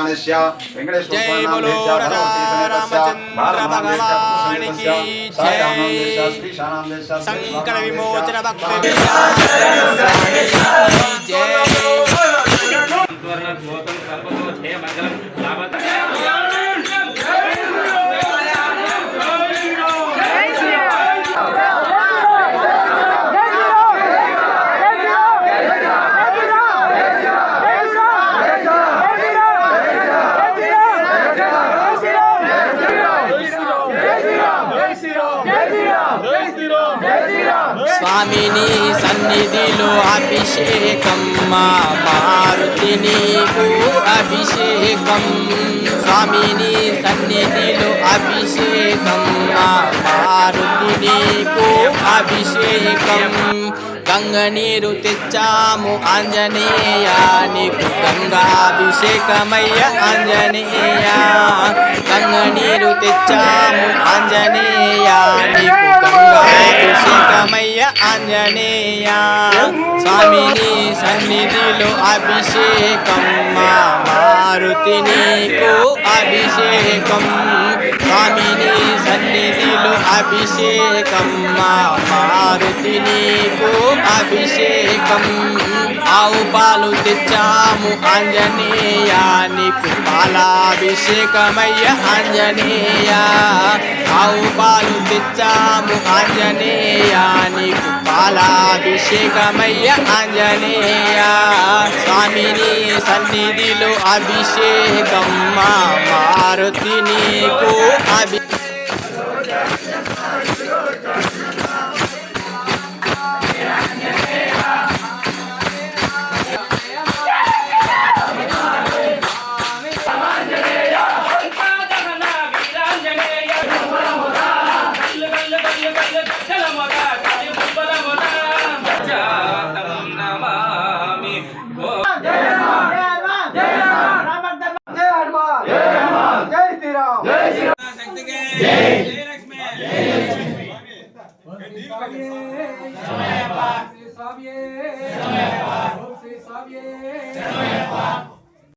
जय बोलो राजा रामचंद्र भगवान की जय। शंकर विमोचन भक्त స్వామిని సన్నిధిలో అభిషేకం మారుతి నీకు అభిషేకం స్వామిని సన్నిధిలో అభిషేకం మారుతి నీకు అభిషేకం గంగ నీరు తెచ్చాము ఆంజనేయ నీకు గంగాభిషేకమయ్య ఆంజనేయ గంగ నీరు తెచ్చాము ఆంజనేయ నీకు గంగాభిషేకమయ్య ఆంజనేయ స్వామిని సన్నిధిలో అభిషేకం మారుతి నీకు అభిషేకం స్వామిని సన్నిధిలో అభిషేకం మారుతి నీకు అభిషేకం ఆవు పాలు తెచ్చాము ఆంజనేయ నీకు పాలాభిషేకమయ్య ఆంజనేయ ఆవు పాలు తెచ్చాము ఆంజనేయ నీకు పాలాభిషేకమయ్య ఆంజనేయ స్వామిని సన్నిధిలో అభిషేకం మారుతి నీకు स्वामी